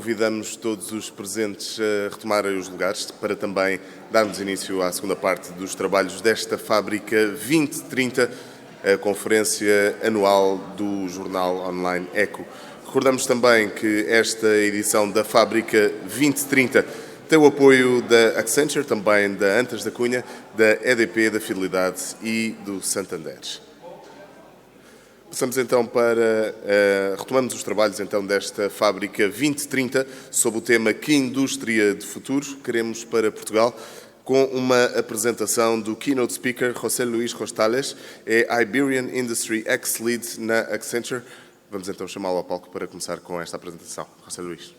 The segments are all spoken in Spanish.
convidamos todos os presentes a retomarem os lugares para também darmos início à segunda parte dos trabalhos desta Fábrica 2030, a conferência anual do jornal online ECO. Recordamos também que esta edição da Fábrica 2030 tem o apoio da Accenture, também da Antas da Cunha, da EDP, da Fidelidade e do Santander. Passamos então retomamos os trabalhos então desta Fábrica 2030 sob o tema Que Indústria de Futuro queremos para Portugal, com uma apresentação do keynote speaker José Luís Rostales, Iberian Industry Ex-Lead na Accenture. Vamos então chamá-lo ao palco para começar com esta apresentação. José Luís.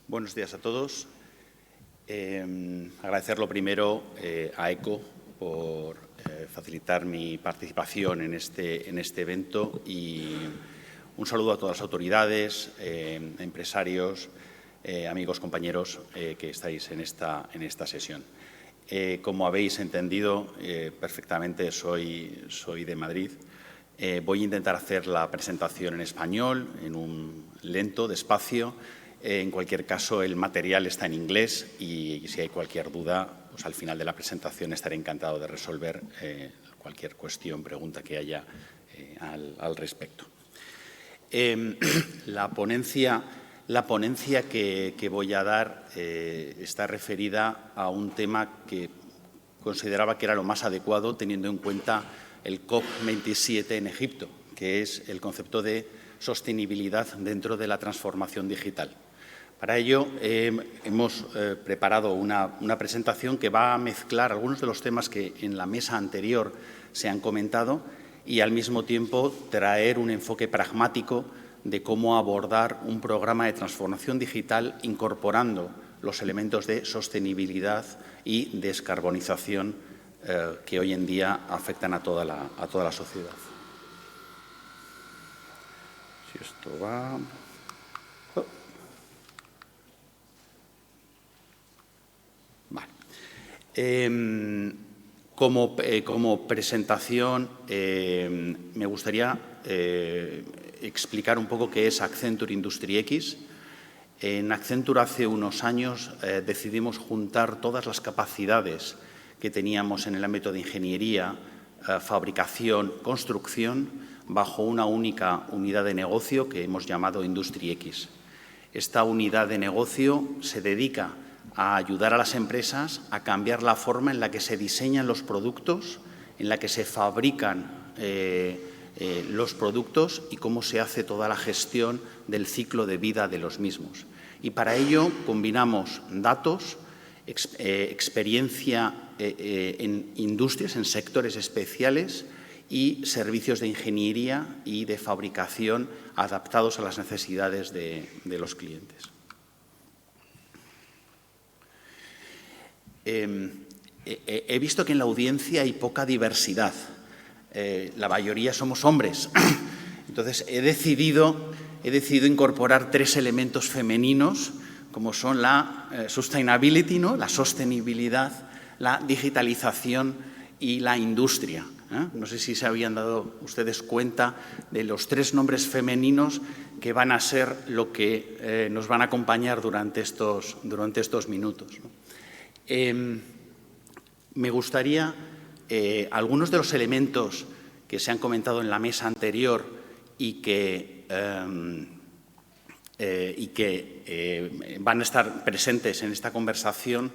Buenos días a todos. Agradecer lo primero a ECO por facilitar mi participación en este evento y un saludo a todas las autoridades, empresarios, amigos, compañeros que estáis en esta sesión. Como habéis entendido perfectamente, soy de Madrid. Voy a intentar hacer la presentación en español, en un lento, despacio. En cualquier caso, el material está en inglés y si hay cualquier duda, pues al final de la presentación estaré encantado de resolver cualquier cuestión, pregunta que haya al respecto. La ponencia que voy a dar está referida a un tema que consideraba que era lo más adecuado teniendo en cuenta el COP27 en Egipto, que es el concepto de sostenibilidad dentro de la transformación digital. Para ello, hemos preparado una presentación que va a mezclar algunos de los temas que en la mesa anterior se han comentado y, al mismo tiempo, traer un enfoque pragmático de cómo abordar un programa de transformación digital incorporando los elementos de sostenibilidad y descarbonización que hoy en día afectan a toda la sociedad. Si esto va... Como presentación, me gustaría explicar un poco qué es Accenture Industry X. En Accenture hace unos años decidimos juntar todas las capacidades que teníamos en el ámbito de ingeniería, fabricación, construcción, bajo una única unidad de negocio que hemos llamado Industry X. Esta unidad de negocio se dedica a ayudar a las empresas a cambiar la forma en la que se diseñan los productos, en la que se fabrican los productos y cómo se hace toda la gestión del ciclo de vida de los mismos. Y para ello combinamos datos, experiencia en industrias, en sectores especiales y servicios de ingeniería y de fabricación adaptados a las necesidades de los clientes. He visto que en la audiencia hay poca diversidad. La mayoría somos hombres. Entonces, he decidido incorporar 3 elementos femeninos, como son la sustainability, ¿no? La sostenibilidad, la digitalización y la industria. No sé si se habían dado ustedes cuenta de los 3 nombres femeninos que van a ser lo que nos van a acompañar durante estos minutos, ¿no? Me gustaría algunos de los elementos que se han comentado en la mesa anterior y que van a estar presentes en esta conversación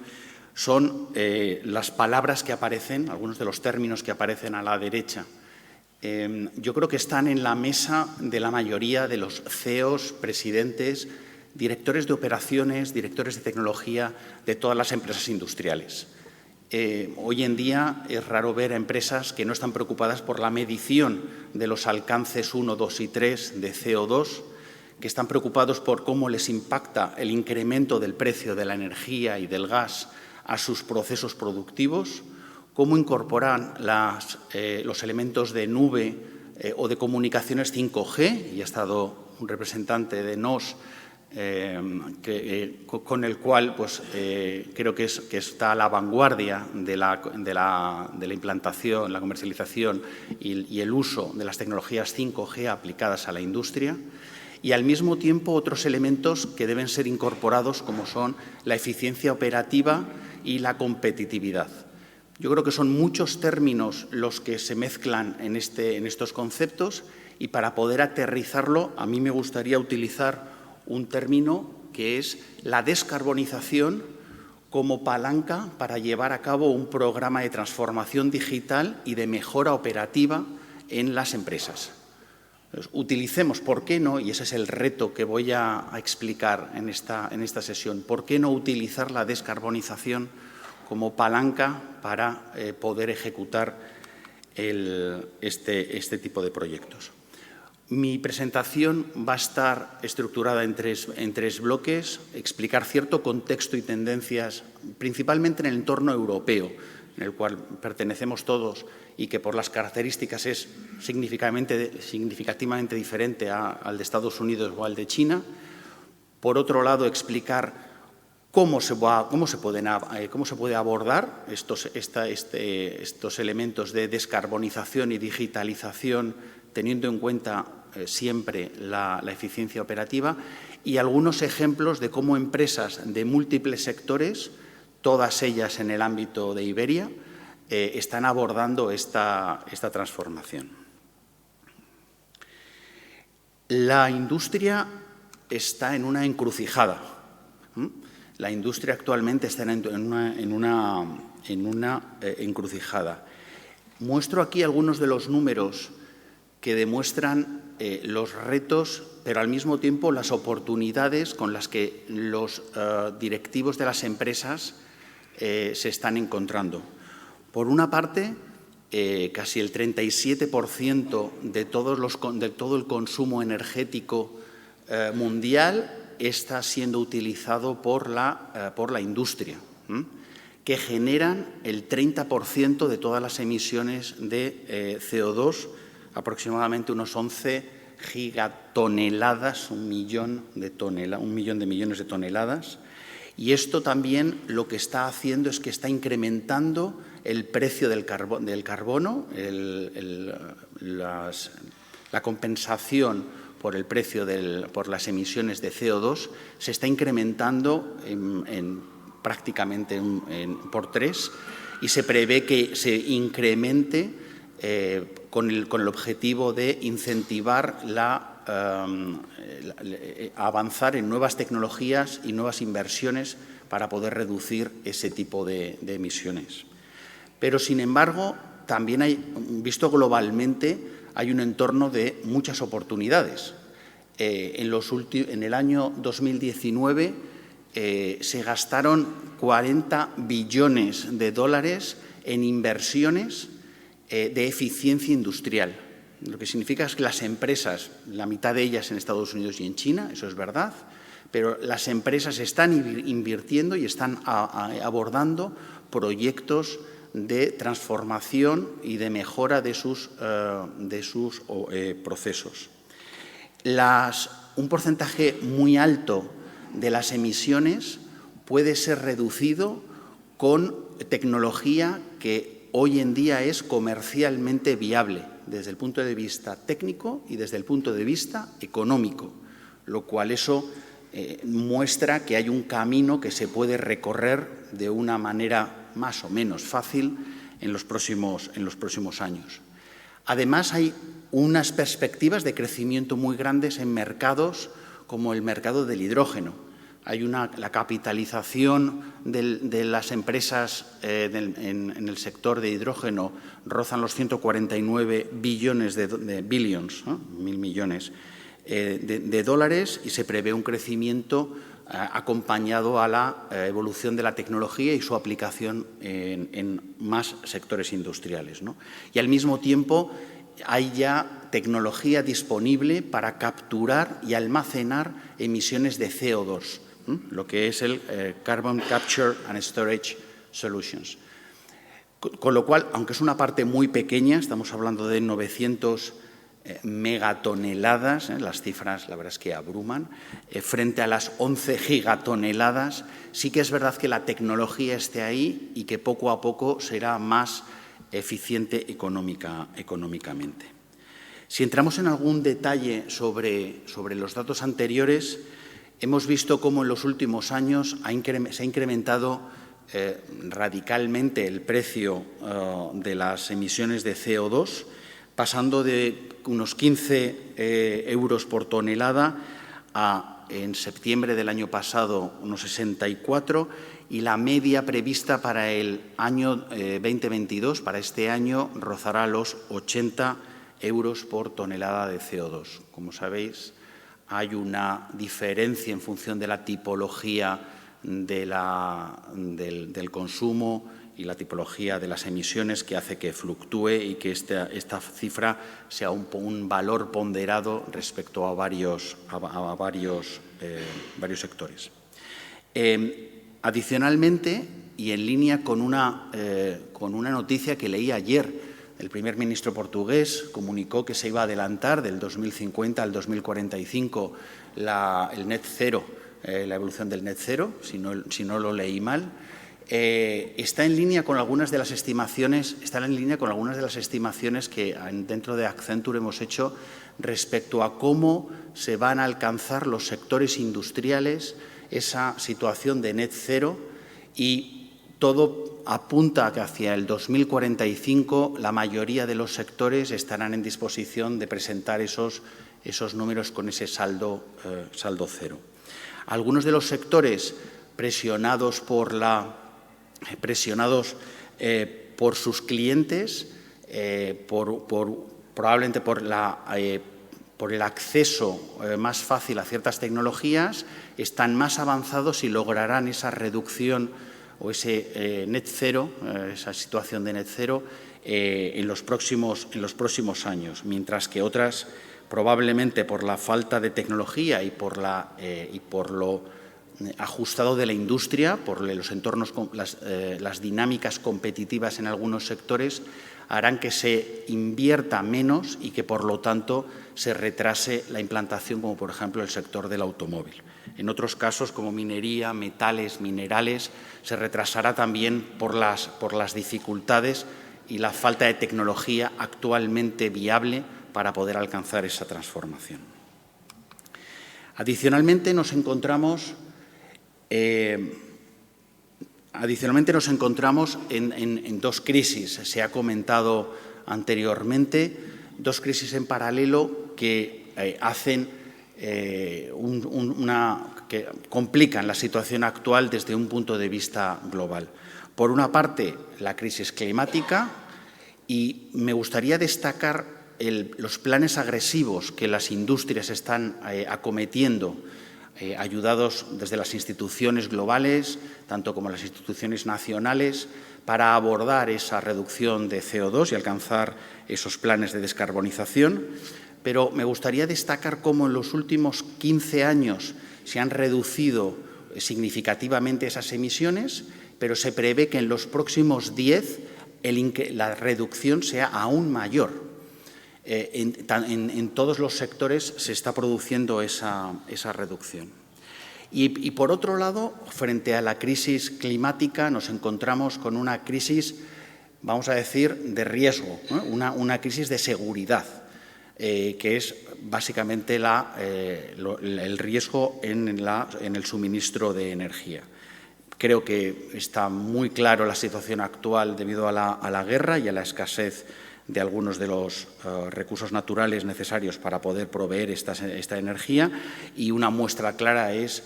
son las palabras que aparecen, algunos de los términos que aparecen a la derecha. Yo creo que están en la mesa de la mayoría de los CEOs, presidentes, directores de operaciones, directores de tecnología de todas las empresas industriales. Hoy en día es raro ver a empresas que no están preocupadas por la medición de los alcances 1, 2 y 3 de CO2, que están preocupados por cómo les impacta el incremento del precio de la energía y del gas a sus procesos productivos, cómo incorporan los elementos de nube o de comunicaciones 5G, y ha estado un representante de NOS con el cual pues, creo que está a la vanguardia de la implantación, la comercialización y el uso de las tecnologías 5G aplicadas a la industria, y al mismo tiempo otros elementos que deben ser incorporados, como son la eficiencia operativa y la competitividad. Yo creo que son muchos términos los que se mezclan en estos conceptos, y para poder aterrizarlo a mí me gustaría utilizar un término que es la descarbonización como palanca para llevar a cabo un programa de transformación digital y de mejora operativa en las empresas. Entonces, utilicemos, ¿por qué no? Y ese es el reto que voy a explicar en esta sesión. ¿Por qué no utilizar la descarbonización como palanca para poder ejecutar este tipo de proyectos? Mi presentación va a estar estructurada en tres bloques: explicar cierto contexto y tendencias, principalmente en el entorno europeo, en el cual pertenecemos todos y que por las características es significativamente diferente al de Estados Unidos o al de China. Por otro lado, explicar cómo se puede abordar estos elementos de descarbonización y digitalización, teniendo en cuenta siempre la eficiencia operativa, y algunos ejemplos de cómo empresas de múltiples sectores, todas ellas en el ámbito de Iberia, están abordando esta transformación. La industria está en una encrucijada. La industria actualmente está en una encrucijada. Muestro aquí algunos de los números que demuestran los retos, pero al mismo tiempo las oportunidades con las que los directivos de las empresas se están encontrando. Por una parte, casi el 37% de todo el consumo energético mundial está siendo utilizado por la industria, que generan el 30% de todas las emisiones de CO2, aproximadamente unos 11 gigatoneladas, un millón de millones de toneladas. Y esto también lo que está haciendo es que está incrementando el precio del carbono, la compensación por el precio por las emisiones de CO2 se está incrementando prácticamente por 3, y se prevé que se incremente con el objetivo de incentivar avanzar en nuevas tecnologías y nuevas inversiones para poder reducir ese tipo de emisiones. Pero, sin embargo, también visto globalmente, hay un entorno de muchas oportunidades. En el año 2019 se gastaron 40 billones de dólares en inversiones de eficiencia industrial. Lo que significa es que las empresas, la mitad de ellas en Estados Unidos y en China, eso es verdad, pero las empresas están invirtiendo y están abordando proyectos de transformación y de mejora de sus procesos. Un porcentaje muy alto de las emisiones puede ser reducido con tecnología que hoy en día es comercialmente viable desde el punto de vista técnico y desde el punto de vista económico, lo cual eso muestra que hay un camino que se puede recorrer de una manera más o menos fácil en los próximos años. Además, hay unas perspectivas de crecimiento muy grandes en mercados como el mercado del hidrógeno. La capitalización de las empresas en el sector de hidrógeno rozan los 149 billones mil millones de dólares, y se prevé un crecimiento acompañado a la evolución de la tecnología y su aplicación en más sectores industriales, ¿no? Y al mismo tiempo hay ya tecnología disponible para capturar y almacenar emisiones de CO2, lo que es el Carbon Capture and Storage Solutions. Con lo cual, aunque es una parte muy pequeña, estamos hablando de 900 megatoneladas, las cifras la verdad es que abruman, frente a las 11 gigatoneladas. Sí que es verdad que la tecnología esté ahí y que poco a poco será más eficiente económicamente. Si entramos en algún detalle sobre los datos anteriores, hemos visto cómo en los últimos años se ha incrementado radicalmente el precio de las emisiones de CO2, pasando de unos 15 euros por tonelada a, en septiembre del año pasado, unos 64, y la media prevista para el año 2022, para este año, rozará los 80 euros por tonelada de CO2. Como sabéis, hay una diferencia en función de la tipología del consumo y la tipología de las emisiones que hace que fluctúe y que esta cifra sea un valor ponderado respecto a varios sectores. Adicionalmente, y en línea con una noticia que leí ayer, el primer ministro portugués comunicó que se iba a adelantar del 2050 al 2045 el net cero, la evolución del net cero, si no lo leí mal. Está en línea con algunas de las estimaciones, que dentro de Accenture hemos hecho respecto a cómo se van a alcanzar los sectores industriales esa situación de net cero, y todo apunta a que hacia el 2045 la mayoría de los sectores estarán en disposición de presentar esos números con ese saldo cero. Algunos de los sectores presionados por sus clientes, probablemente por el acceso más fácil a ciertas tecnologías, están más avanzados y lograrán esa reducción o ese net cero, esa situación de net cero, en los próximos años, mientras que otras, probablemente por la falta de tecnología y por lo ajustado de la industria, por los entornos, las dinámicas competitivas en algunos sectores, harán que se invierta menos y que, por lo tanto, se retrase la implantación, como por ejemplo el sector del automóvil. En otros casos, como minería, metales, minerales, se retrasará también por las dificultades y la falta de tecnología actualmente viable para poder alcanzar esa transformación. Adicionalmente nos encontramos en dos crisis. Se ha comentado anteriormente, dos crisis en paralelo que que complican la situación actual desde un punto de vista global. Por una parte, la crisis climática, y me gustaría destacar los planes agresivos que las industrias están acometiendo, ayudados desde las instituciones globales, tanto como las instituciones nacionales, para abordar esa reducción de CO2 y alcanzar esos planes de descarbonización. Pero me gustaría destacar cómo en los últimos 15 años se han reducido significativamente esas emisiones, pero se prevé que en los próximos 10 la reducción sea aún mayor. En todos los sectores se está produciendo esa reducción. Y por otro lado, frente a la crisis climática, nos encontramos con una crisis, vamos a decir, de riesgo, ¿no? Una crisis de seguridad, que es básicamente el riesgo en el suministro de energía. Creo que está muy claro la situación actual debido a la guerra y a la escasez de algunos de los recursos naturales necesarios para poder proveer esta energía, y una muestra clara es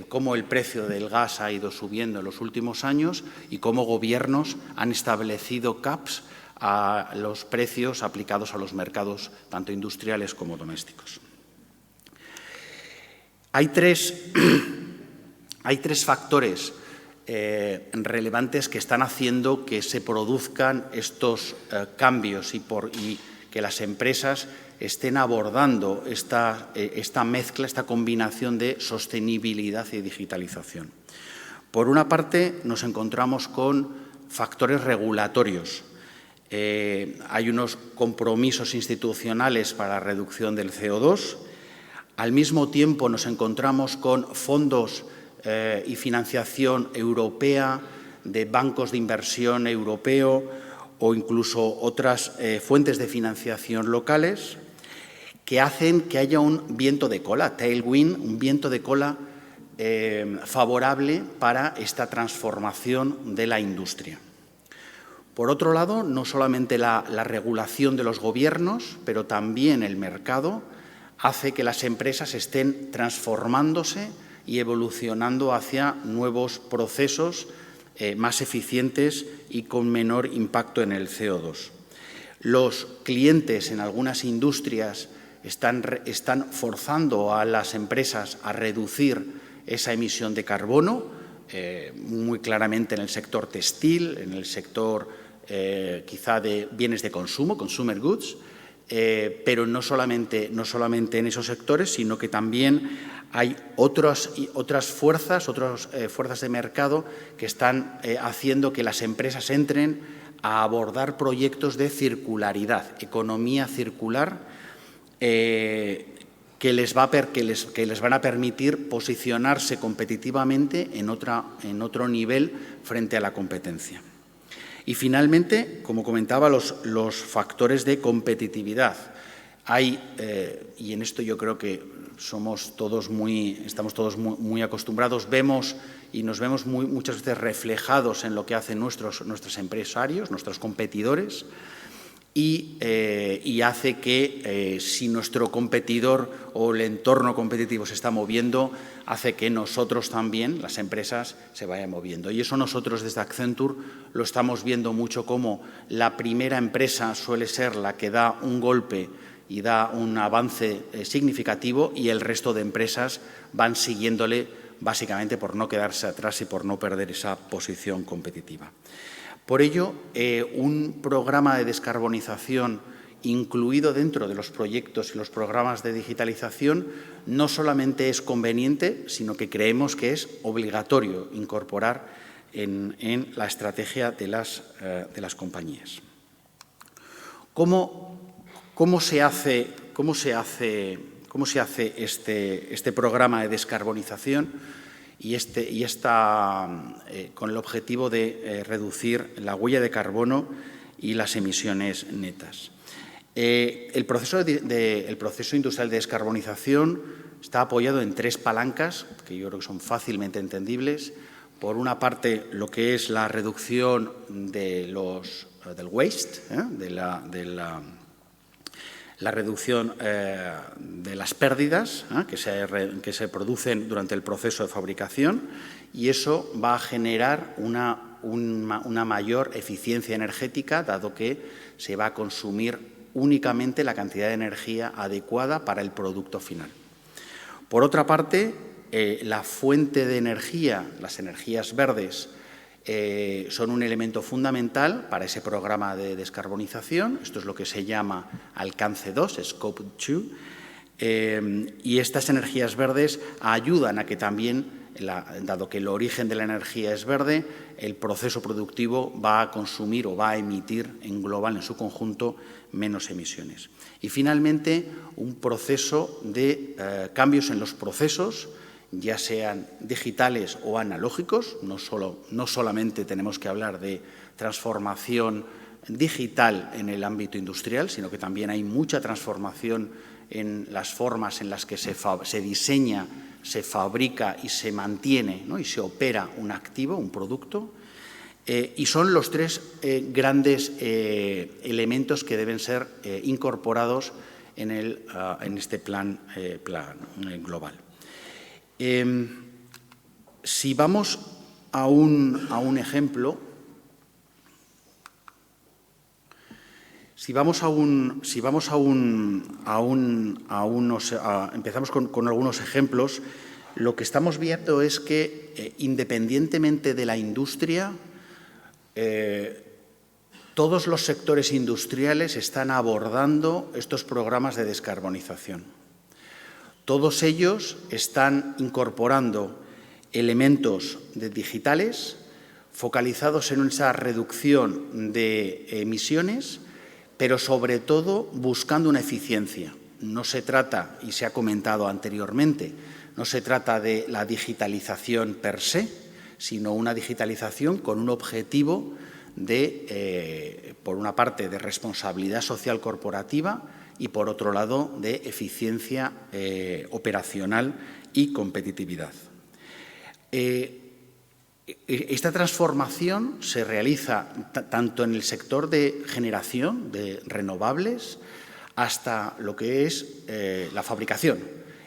cómo el precio del gas ha ido subiendo en los últimos años y cómo gobiernos han establecido caps a los precios aplicados a los mercados tanto industriales como domésticos. Hay tres factores relevantes que están haciendo que se produzcan estos cambios y que las empresas estén abordando esta mezcla, esta combinación de sostenibilidad y digitalización. Por una parte, nos encontramos con factores regulatorios. hay unos compromisos institucionales para la reducción del CO2. Al mismo tiempo nos encontramos con fondos y financiación europea de bancos de inversión europeo o incluso otras fuentes de financiación locales que hacen que haya un viento de cola, tailwind, un viento de cola favorable para esta transformación de la industria. Por otro lado, no solamente la regulación de los gobiernos, pero también el mercado hace que las empresas estén transformándose y evolucionando hacia nuevos procesos más eficientes y con menor impacto en el CO2. Los clientes en algunas industrias están forzando a las empresas a reducir esa emisión de carbono, muy claramente en el sector textil, en el sector quizá de bienes de consumo, consumer goods, pero no solamente en esos sectores, sino que también hay otras fuerzas de mercado que están haciendo que las empresas entren a abordar proyectos de circularidad, economía circular, que les van a permitir posicionarse competitivamente en otro nivel frente a la competencia. Y finalmente, como comentaba, los factores de competitividad. Y en esto yo creo que estamos todos muy acostumbrados, nos vemos muchas veces reflejados en lo que hacen nuestros empresarios, nuestros competidores, y hace que si nuestro competidor o el entorno competitivo se está moviendo, hace que nosotros también, las empresas, se vayan moviendo. Y eso nosotros desde Accenture lo estamos viendo mucho como la primera empresa suele ser la que da un golpe y da un avance significativo y el resto de empresas van siguiéndole básicamente por no quedarse atrás y por no perder esa posición competitiva. Por ello, un programa de descarbonización incluido dentro de los proyectos y los programas de digitalización no solamente es conveniente, sino que creemos que es obligatorio incorporar en la estrategia de las compañías. ¿Cómo se hace este programa de descarbonización? Con el objetivo de reducir la huella de carbono y las emisiones netas. El proceso industrial de descarbonización está apoyado en 3 palancas, que yo creo que son fácilmente entendibles. Por una parte, lo que es la reducción del waste, la reducción de las pérdidas que se producen durante el proceso de fabricación, y eso va a generar una mayor eficiencia energética, dado que se va a consumir únicamente la cantidad de energía adecuada para el producto final. Por otra parte, la fuente de energía, las energías verdes, son un elemento fundamental para ese programa de descarbonización. Esto es lo que se llama alcance 2, Scope 2, y estas energías verdes ayudan a que también, dado que el origen de la energía es verde, el proceso productivo va a consumir o va a emitir en global, en su conjunto, menos emisiones. Y finalmente, un proceso de cambios en los procesos, ya sean digitales o analógicos. No solamente tenemos que hablar de transformación digital en el ámbito industrial, sino que también hay mucha transformación en las formas en las que se diseña, se fabrica y se mantiene, ¿no?, y se opera un activo, un producto. Y son los 3 grandes elementos que deben ser incorporados en este plan global. Si vamos a un ejemplo, empezamos con algunos ejemplos, lo que estamos viendo es que, independientemente de la industria, todos los sectores industriales están abordando estos programas de descarbonización. Todos ellos están incorporando elementos digitales, focalizados en esa reducción de emisiones, pero sobre todo buscando una eficiencia. No se trata, y se ha comentado anteriormente, no se trata de la digitalización per se, sino una digitalización con un objetivo de, por una parte, de responsabilidad social corporativa y, por otro lado, de eficiencia operacional y competitividad. Esta transformación se realiza tanto en el sector de generación de renovables hasta lo que es la fabricación.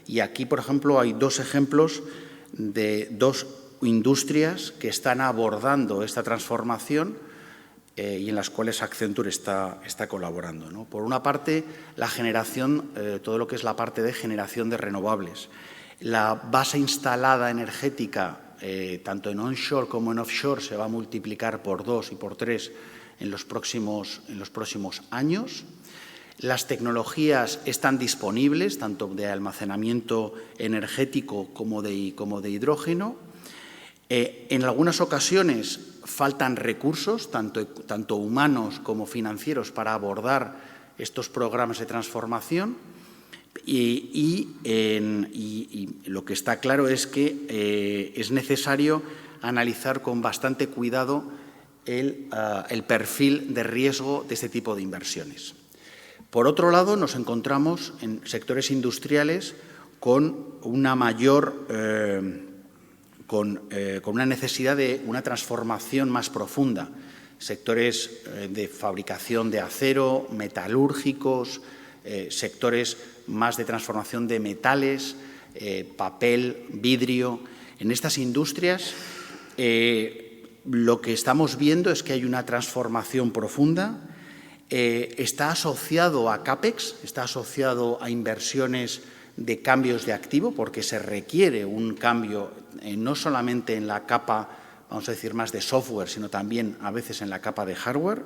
Y aquí, por ejemplo, hay dos ejemplos de dos industrias que están abordando esta transformación y en las cuales Accenture está colaborando, ¿no? Por una parte, la generación, todo lo que es la parte de generación de renovables. La base instalada energética, tanto en onshore como en offshore, se va a multiplicar por 2 y por 3 en los próximos años. Las tecnologías están disponibles, tanto de almacenamiento energético como de hidrógeno. En algunas ocasiones faltan recursos, tanto humanos como financieros, para abordar estos programas de transformación. Y lo que está claro es que es necesario analizar con bastante cuidado el perfil de riesgo de este tipo de inversiones. Por otro lado, nos encontramos en sectores industriales con una mayor, con una necesidad de una transformación más profunda. Sectores de fabricación de acero, metalúrgicos, sectores más de transformación de metales, papel, vidrio. En estas industrias lo que estamos viendo es que hay una transformación profunda. Está asociado a CAPEX, está asociado a inversiones de cambios de activo, porque se requiere un cambio no solamente en la capa, vamos a decir, más de software, sino también a veces en la capa de hardware.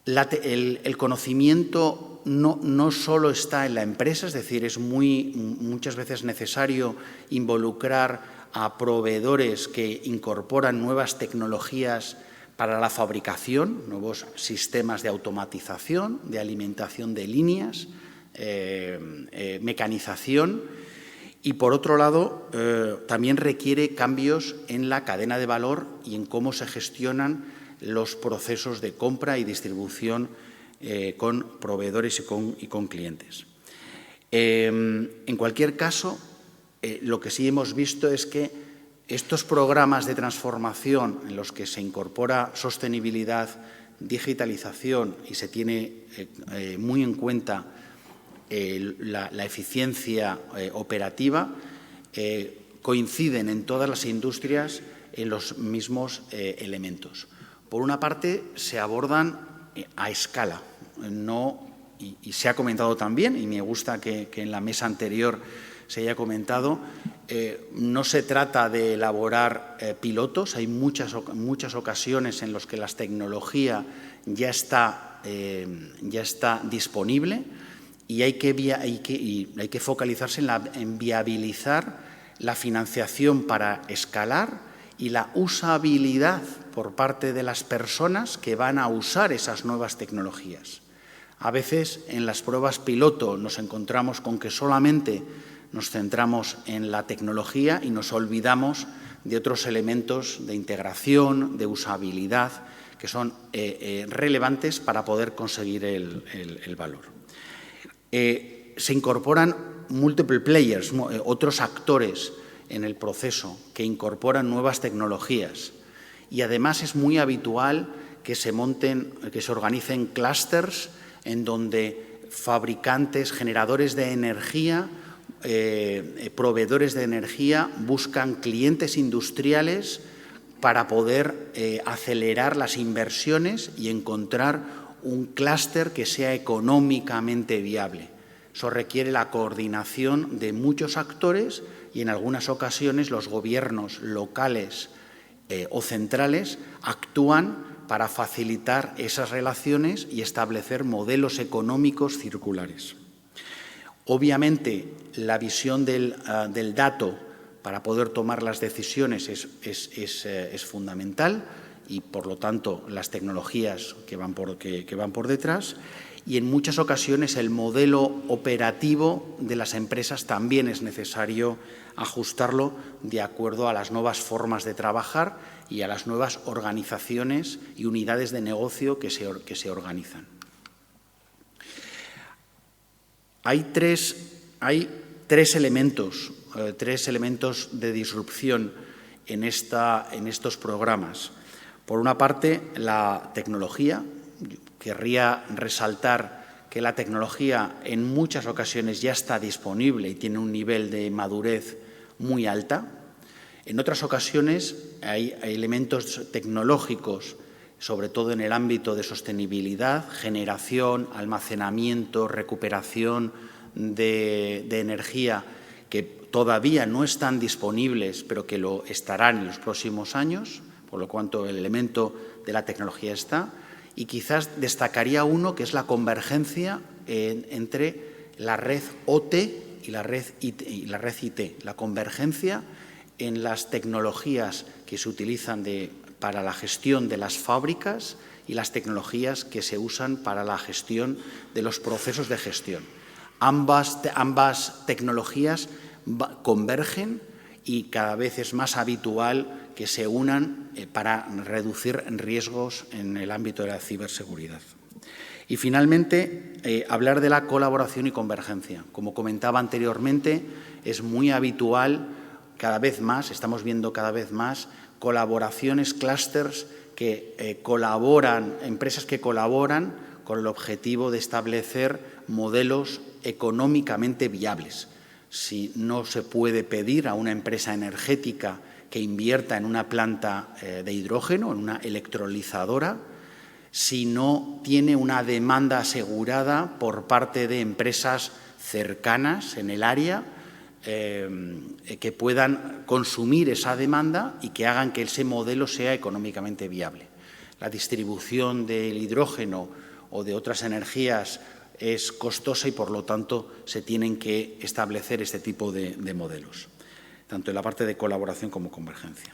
El conocimiento no solo está en la empresa, es decir, es muchas veces necesario involucrar a proveedores que incorporan nuevas tecnologías para la fabricación, nuevos sistemas de automatización, de alimentación de líneas, mecanización. Y, por otro lado, también requiere cambios en la cadena de valor y en cómo se gestionan los procesos de compra y distribución con proveedores y con clientes. En cualquier caso, lo que sí hemos visto es que estos programas de transformación en los que se incorpora sostenibilidad, digitalización y se tiene muy en cuenta la eficiencia operativa, coinciden en todas las industrias en los mismos elementos. Por una parte, se abordan a escala, y se ha comentado también, y me gusta que en la mesa anterior se haya comentado, no se trata de elaborar pilotos, hay muchas ocasiones en las que la tecnología ya está disponible y hay que focalizarse en viabilizar la financiación para escalar y la usabilidad por parte de las personas que van a usar esas nuevas tecnologías. A veces en las pruebas piloto nos encontramos con que solamente nos centramos en la tecnología y nos olvidamos de otros elementos de integración, de usabilidad, que son relevantes para poder conseguir el valor. Se incorporan multiple players, otros actores en el proceso que incorporan nuevas tecnologías. Y además es muy habitual que se organicen clústeres en donde fabricantes, generadores de energía, proveedores de energía buscan clientes industriales para poder acelerar las inversiones y encontrar un clúster que sea económicamente viable. Eso requiere la coordinación de muchos actores y en algunas ocasiones los gobiernos locales o centrales actúan para facilitar esas relaciones y establecer modelos económicos circulares. Obviamente, la visión del dato para poder tomar las decisiones es fundamental y, por lo tanto, las tecnologías que van por detrás. Y en muchas ocasiones el modelo operativo de las empresas también es necesario ajustarlo de acuerdo a las nuevas formas de trabajar y a las nuevas organizaciones y unidades de negocio que se organizan. Hay tres elementos de disrupción en estos programas. Por una parte, la tecnología. Querría resaltar que la tecnología en muchas ocasiones ya está disponible y tiene un nivel de madurez muy alta. En otras ocasiones hay elementos tecnológicos, sobre todo en el ámbito de sostenibilidad, generación, almacenamiento, recuperación de energía, que todavía no están disponibles, pero que lo estarán en los próximos años, por lo cual el elemento de la tecnología está. Y quizás destacaría uno, que es la convergencia entre la red OT y la red IT. La convergencia en las tecnologías que se utilizan para la gestión de las fábricas y las tecnologías que se usan para la gestión de los procesos de gestión. Ambas tecnologías convergen y cada vez es más habitual que se unan para reducir riesgos en el ámbito de la ciberseguridad. Y finalmente, hablar de la colaboración y convergencia. Como comentaba anteriormente, es muy habitual cada vez más, estamos viendo cada vez más colaboraciones, clústeres que colaboran, empresas que colaboran con el objetivo de establecer modelos económicamente viables. Si no se puede pedir a una empresa energética que invierta en una planta de hidrógeno, en una electrolizadora, si no tiene una demanda asegurada por parte de empresas cercanas en el área que puedan consumir esa demanda y que hagan que ese modelo sea económicamente viable. La distribución del hidrógeno o de otras energías es costosa y, por lo tanto, se tienen que establecer este tipo de modelos, tanto en la parte de colaboración como convergencia.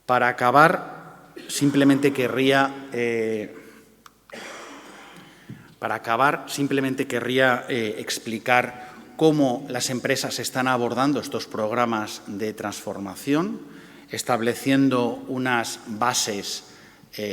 Para acabar, simplemente querría explicar cómo las empresas están abordando estos programas de transformación, estableciendo unas bases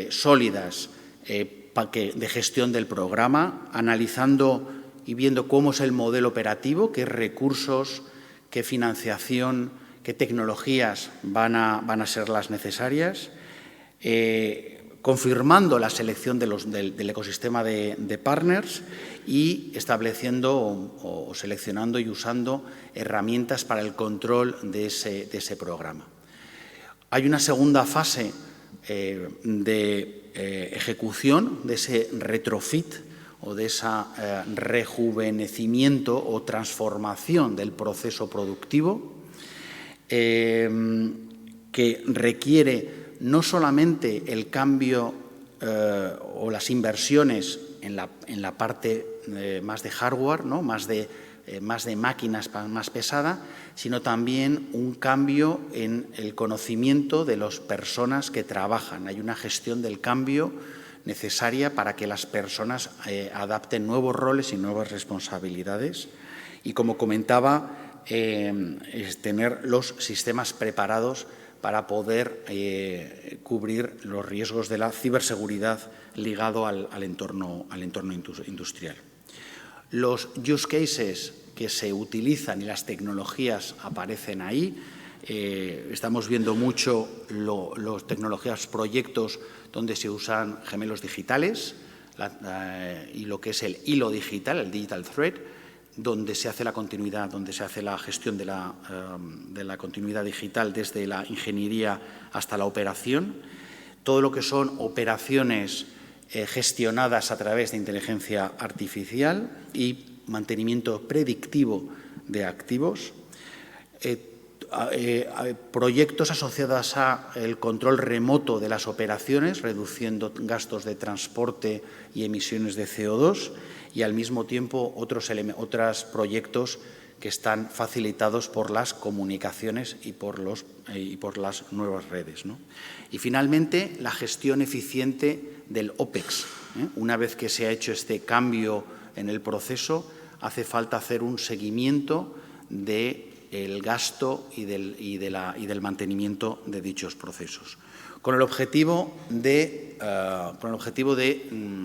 sólidas de gestión del programa, analizando y viendo cómo es el modelo operativo, qué recursos, qué financiación, qué tecnologías van a ser las necesarias, confirmando la selección del ecosistema de partners y estableciendo o seleccionando y usando herramientas para el control de ese programa. Hay una segunda fase de ejecución de ese retrofit o de ese rejuvenecimiento o transformación del proceso productivo que requiere no solamente el cambio o las inversiones en la parte más de hardware, ¿no? más de máquinas más pesada, sino también un cambio en el conocimiento de las personas que trabajan. Hay una gestión del cambio necesaria para que las personas adapten nuevos roles y nuevas responsabilidades. Y, como comentaba, es tener los sistemas preparados para poder cubrir los riesgos de la ciberseguridad ligado al entorno industrial. Los use cases que se utilizan y las tecnologías aparecen ahí. Estamos viendo mucho los tecnologías, proyectos donde se usan gemelos digitales y lo que es el hilo digital, el digital thread, donde se hace la continuidad, donde se hace la gestión de la continuidad digital desde la ingeniería hasta la operación. Todo lo que son operaciones gestionadas a través de inteligencia artificial y mantenimiento predictivo de activos. Proyectos asociados al control remoto de las operaciones, reduciendo gastos de transporte y emisiones de CO2, y al mismo tiempo otros proyectos que están facilitados por las comunicaciones y por las nuevas redes, ¿no? Y finalmente, la gestión eficiente del OPEX. Una vez que se ha hecho este cambio en el proceso, hace falta hacer un seguimiento del gasto y del mantenimiento de dichos procesos, con el objetivo de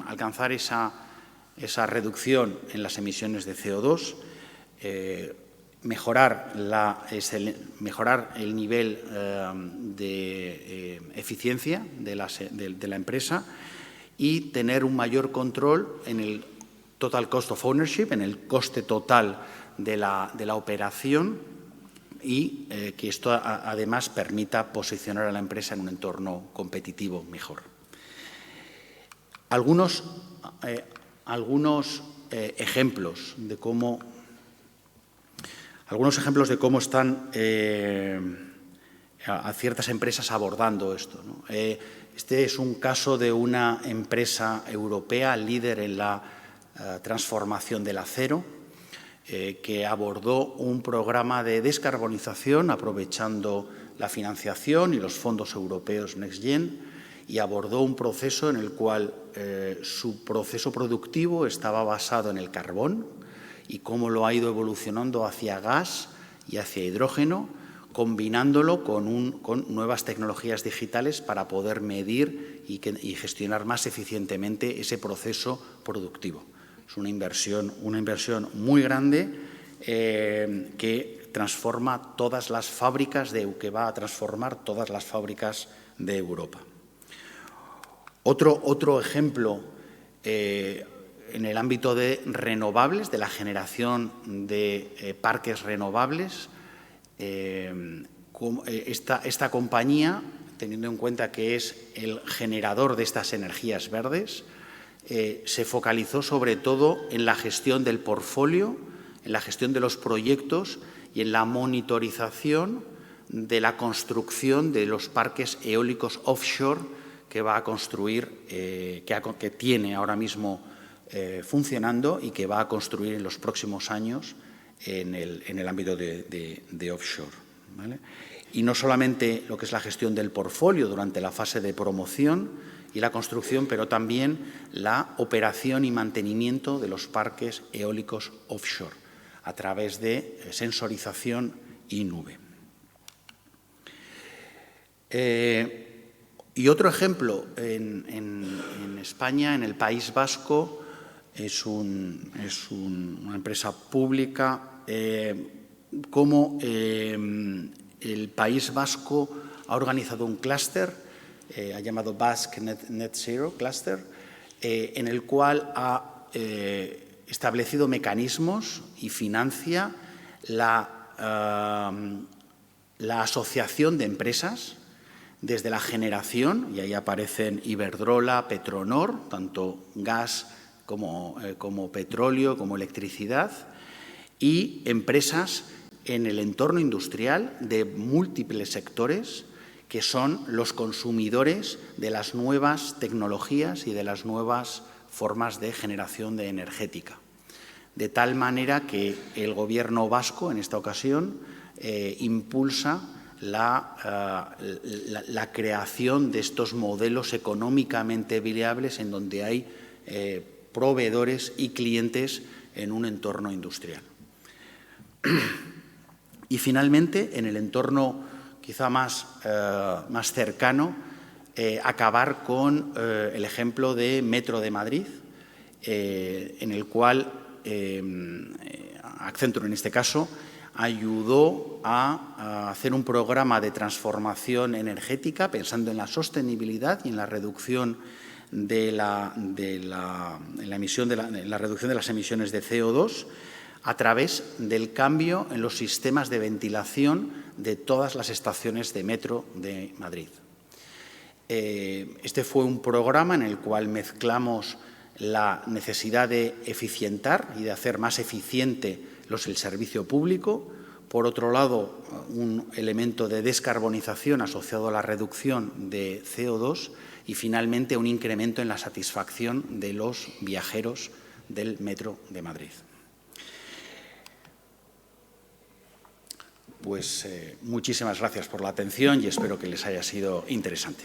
alcanzar esa reducción en las emisiones de CO2, mejorar el nivel de eficiencia de la empresa y tener un mayor control en el total cost of ownership, en el coste total de la operación, y que esto además permita posicionar a la empresa en un entorno competitivo mejor. Algunos ejemplos de cómo están a ciertas empresas abordando esto, ¿no? Este es un caso de una empresa europea líder en la transformación del acero, que abordó un programa de descarbonización aprovechando la financiación y los fondos europeos Next Gen, y abordó un proceso en el cual su proceso productivo estaba basado en el carbón y cómo lo ha ido evolucionando hacia gas y hacia hidrógeno, combinándolo con nuevas tecnologías digitales para poder medir y gestionar más eficientemente ese proceso productivo. Es una inversión muy grande que transforma todas las fábricas que va a transformar todas las fábricas de Europa. Otro ejemplo en el ámbito de renovables, de la generación de parques renovables, esta compañía, teniendo en cuenta que es el generador de estas energías verdes, se focalizó sobre todo en la gestión del portfolio, en la gestión de los proyectos y en la monitorización de la construcción de los parques eólicos offshore que va a construir, que tiene ahora mismo funcionando y que va a construir en los próximos años en el ámbito de offshore, ¿vale? Y no solamente lo que es la gestión del portfolio durante la fase de promoción y la construcción, pero también la operación y mantenimiento de los parques eólicos offshore a través de sensorización y nube. Y otro ejemplo en España, en el País Vasco, es una empresa pública, como el País Vasco ha organizado un clúster, ha llamado Basque Net Zero Cluster, en el cual ha establecido mecanismos y financia la asociación de empresas desde la generación, y ahí aparecen Iberdrola, Petronor, tanto gas como petróleo, como electricidad, y empresas en el entorno industrial de múltiples sectores que son los consumidores de las nuevas tecnologías y de las nuevas formas de generación de energética. De tal manera que el Gobierno vasco, en esta ocasión, impulsa la creación de estos modelos económicamente viables en donde hay proveedores y clientes en un entorno industrial. Y finalmente, en el entorno quizá más cercano, acabar con el ejemplo de Metro de Madrid, en el cual Accenture, en este caso, ayudó a hacer un programa de transformación energética pensando en la sostenibilidad y en la reducción de la reducción de las emisiones de CO2 a través del cambio en los sistemas de ventilación de todas las estaciones de metro de Madrid. Este fue un programa en el cual mezclamos la necesidad de eficientar y de hacer más eficiente el servicio público, por otro lado, un elemento de descarbonización asociado a la reducción de CO2 y, finalmente, un incremento en la satisfacción de los viajeros del Metro de Madrid. pues muchísimas gracias por la atención y espero que les haya sido interesante.